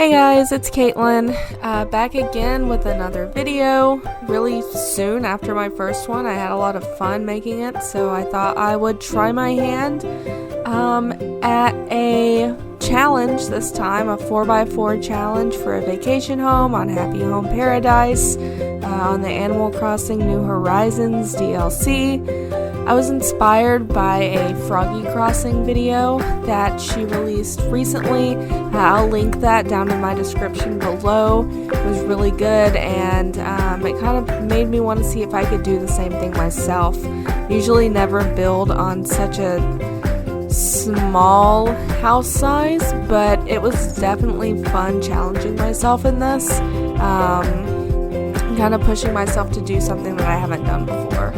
Hey guys, it's Caitlin, back again with another video. Really soon after my first one, I had a lot of fun making it, so I thought I would try my hand at a challenge this time, a 4x4 challenge for a vacation home on Happy Home Paradise on the Animal Crossing New Horizons DLC. I was inspired by a Froggy Crossing video that she released recently. I'll link that down in my description below. It was really good, and it kind of made me want to see if I could do the same thing myself. Usually never build on such a small house size, but it was definitely fun challenging myself in this. Kind of pushing myself to do something that I haven't done before.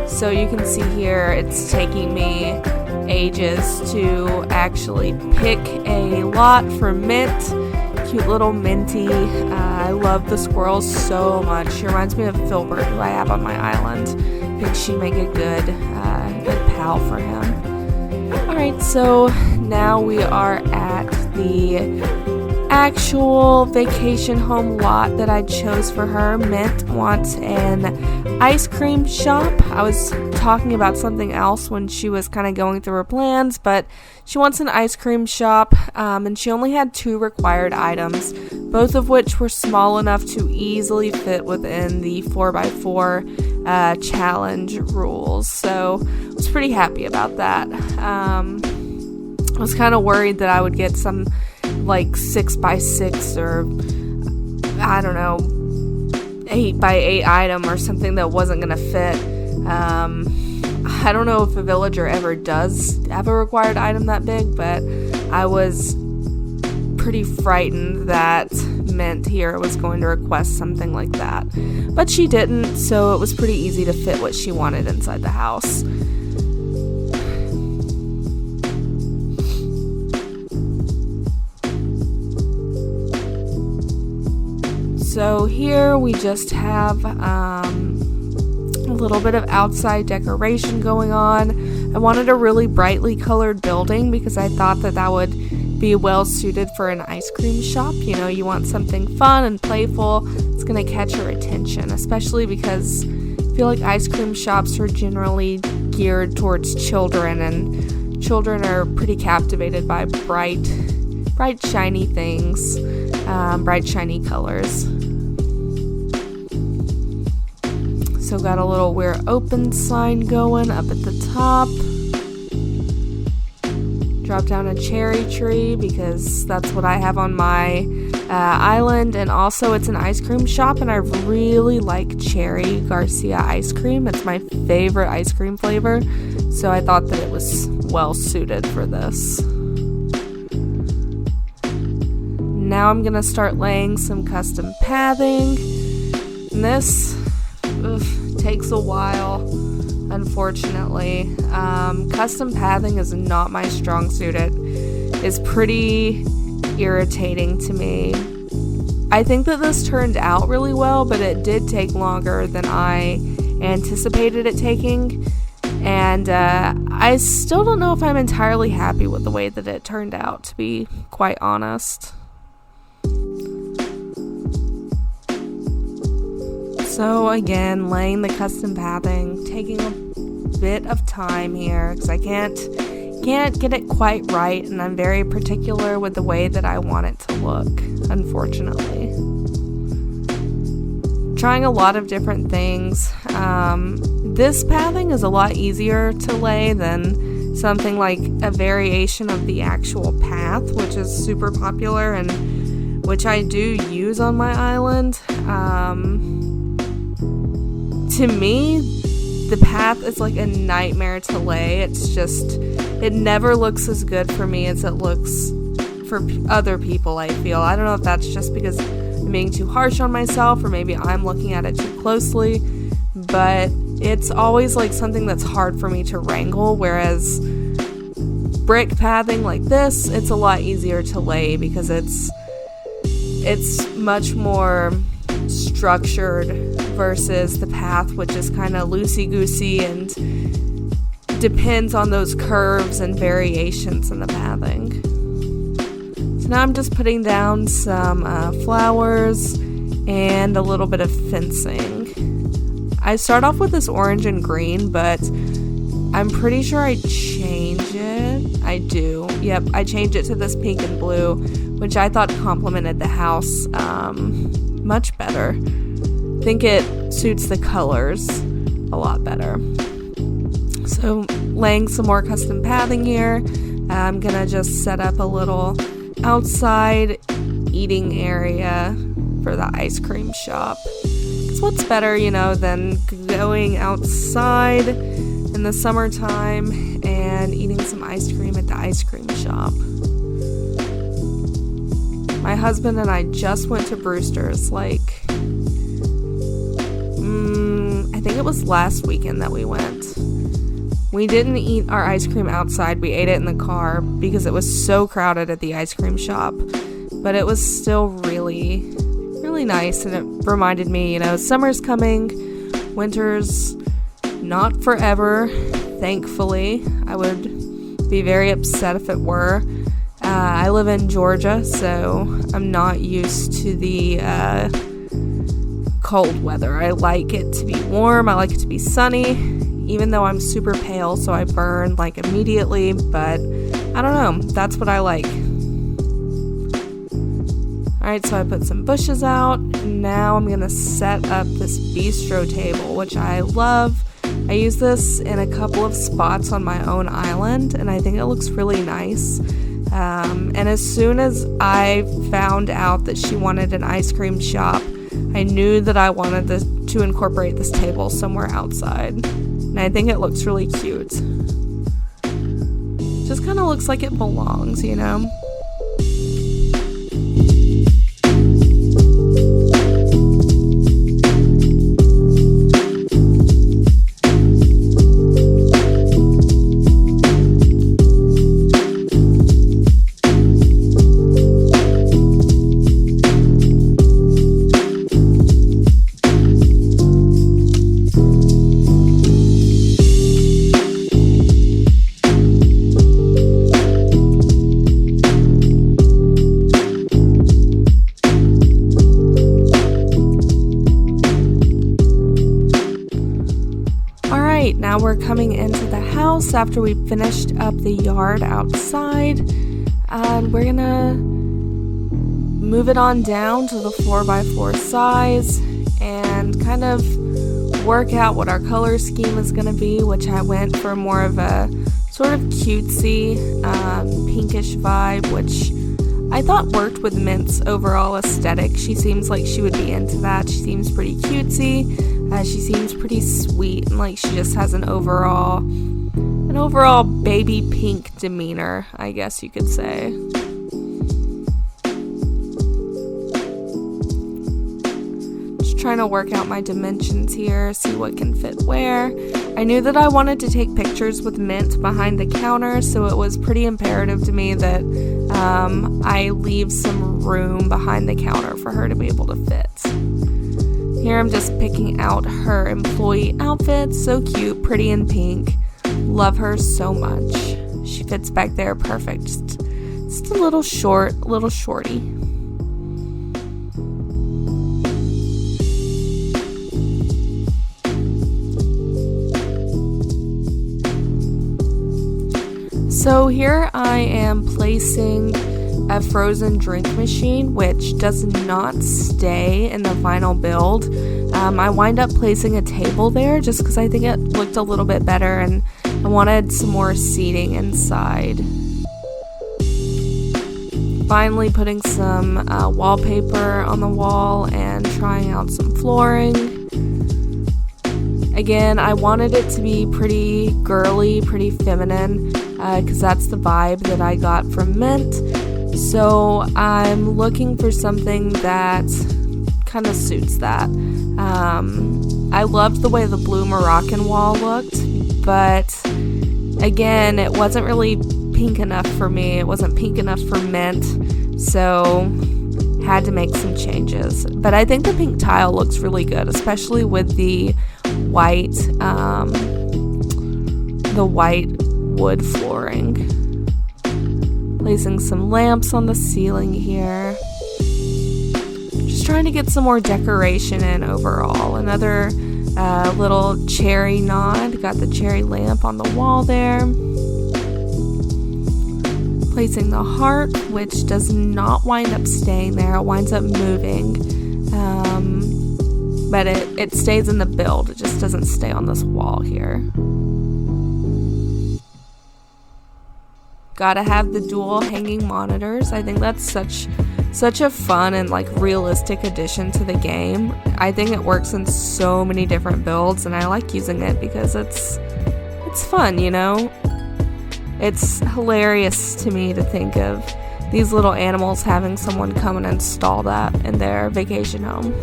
So you can see here it's taking me ages to actually pick a lot for Mint. Cute little Minty. I love the squirrels so much. She reminds me of Filbert, who I have on my island. I think she'd make a good pal for him. Alright, so now we are at the actual vacation home lot that I chose for her. Mint wants an ice cream shop. I was talking about something else when she was kind of going through her plans, but she wants an ice cream shop, and she only had 2 required items, both of which were small enough to easily fit within the 4x4 challenge rules. So I was pretty happy about that. I was kind of worried that I would get some like 6x6 or I don't know 8x8 item or something that wasn't gonna fit. I don't know if a villager ever does have a required item that big, but I was pretty frightened that Mint here was going to request something like that, but she didn't, so it was pretty easy to fit what she wanted inside the house. So here we just have a little bit of outside decoration going on. I wanted a really brightly colored building because I thought that that would be well suited for an ice cream shop. You know, you want something fun and playful. It's going to catch your attention, especially because I feel like ice cream shops are generally geared towards children, and children are pretty captivated by bright shiny things, bright shiny colors. So got a little "We're Open" sign going up at the top. Drop down a cherry tree because that's what I have on my island, and also it's an ice cream shop, and I really like cherry Garcia ice cream. It's my favorite ice cream flavor, so I thought that it was well suited for this. Now I'm gonna start laying some custom pathing, and this takes a while, unfortunately. Custom pathing is not my strong suit. It is pretty irritating to me. I think that this turned out really well, but it did take longer than I anticipated it taking, and I still don't know if I'm entirely happy with the way that it turned out, to be quite honest. So again, laying the custom pathing, taking a bit of time here because I can't get it quite right, and I'm very particular with the way that I want it to look, unfortunately. Trying a lot of different things. This pathing is a lot easier to lay than something like a variation of the actual path, which is super popular and which I do use on my island. To me, the path is like a nightmare to lay. It's just, it never looks as good for me as it looks for other people, I feel. I don't know if that's just because I'm being too harsh on myself, or maybe I'm looking at it too closely, but it's always like something that's hard for me to wrangle, whereas brick pathing like this, it's a lot easier to lay because it's much more structured versus the path, which is kind of loosey-goosey and depends on those curves and variations in the pathing. So So now I'm just putting down some flowers and a little bit of fencing. I start off with this orange and green, but I'm pretty sure I change it. I do. Yep, I change it to this pink and blue, which I thought complemented the house much better. I think it suits the colors a lot better. So laying some more custom pathing here. I'm gonna just set up a little outside eating area for the ice cream shop. Because what's better, than going outside in the summertime and eating some ice cream at the ice cream shop. My husband and I just went to Brewster's, I think it was last weekend that we went. We didn't eat our ice cream outside. We ate it in the car because it was so crowded at the ice cream shop. But it was still really, really nice, and it reminded me, summer's coming, winter's not forever, thankfully. I would be very upset if it were. I live in Georgia, so I'm not used to the cold weather. I like it to be warm. I like it to be sunny, even though I'm super pale, so I burn immediately, but I don't know. That's what I like. Alright, so I put some bushes out, and now I'm going to set up this bistro table, which I love. I use this in a couple of spots on my own island, and I think it looks really nice. And as soon as I found out that she wanted an ice cream shop, I knew that I wanted to incorporate this table somewhere outside. And I think it looks really cute. Just kind of looks like it belongs, Now we're coming into the house after we finished up the yard outside, and we're gonna move it on down to the 4x4 size and kind of work out what our color scheme is gonna be, which I went for more of a sort of cutesy pinkish vibe, which I thought worked with Mint's overall aesthetic. She seems like she would be into that. She seems pretty cutesy. She seems pretty sweet, and she just has an overall baby pink demeanor, I guess you could say. Just trying to work out my dimensions here, see what can fit where. I knew that I wanted to take pictures with Mint behind the counter, so it was pretty imperative to me that I leave some room behind the counter for her to be able to fit. Here I'm just picking out her employee outfit. So cute, pretty in pink. Love her so much. She fits back there perfect. Just a little shorty. So here I am placing a frozen drink machine, which does not stay in the final build. I wind up placing a table there just because I think it looked a little bit better, and I wanted some more seating inside. Finally putting some wallpaper on the wall and trying out some flooring. Again, I wanted it to be pretty girly, pretty feminine, because that's the vibe that I got from Mint. So I'm looking for something that kind of suits that. I loved the way the blue Moroccan wall looked, but again, it wasn't really pink enough for me. It wasn't pink enough for Mint, so had to make some changes. But I think the pink tile looks really good, especially with the white wood flooring. Placing some lamps on the ceiling here. Just trying to get some more decoration in overall. Another little cherry nod. Got the cherry lamp on the wall there. Placing the heart, which does not wind up staying there. It winds up moving. But it stays in the build. It just doesn't stay on this wall here. Gotta have the dual hanging monitors. I think that's such a fun and like realistic addition to the game. I think it works in so many different builds, and I like using it because it's fun, you know? It's hilarious to me to think of these little animals having someone come and install that in their vacation home.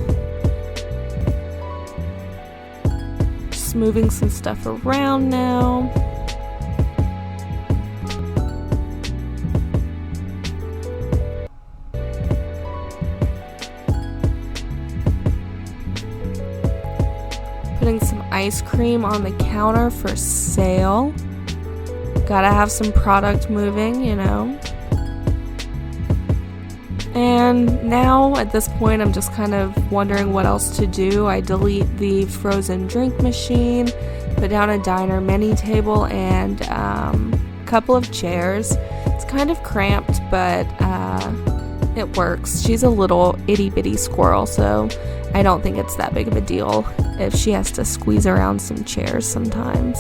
Just moving some stuff around now. Putting some ice cream on the counter for sale. Gotta have some product moving, you know. And now, at this point, I'm just kind of wondering what else to do. I delete the frozen drink machine, put down a diner mini table, and a couple of chairs. It's kind of cramped, but it works. She's a little itty-bitty squirrel, so I don't think it's that big of a deal if she has to squeeze around some chairs sometimes.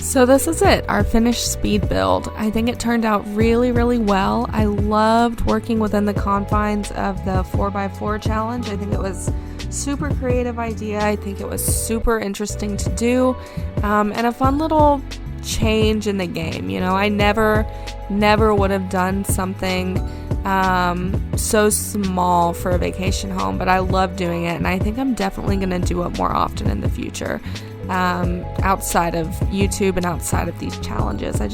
So this is it, our finished speed build. I think it turned out really, really well. I loved working within the confines of the 4x4 challenge. I think it was super creative idea. I think it was super interesting to do, and a fun little change in the game. You know, I never would have done something so small for a vacation home, but I love doing it, and I think I'm definitely going to do it more often in the future, outside of YouTube and outside of these challenges. I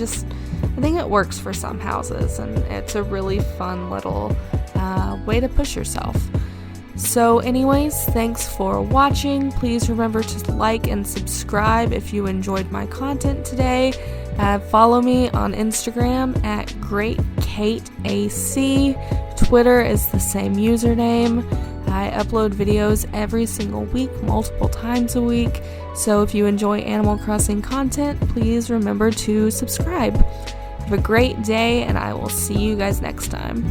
think it works for some houses, and it's a really fun little way to push yourself. So anyways, thanks for watching. Please remember to like and subscribe if you enjoyed my content today. Follow me on Instagram at GreatKateAC. Twitter is the same username. I upload videos every single week, multiple times a week. So if you enjoy Animal Crossing content, please remember to subscribe. Have a great day, and I will see you guys next time.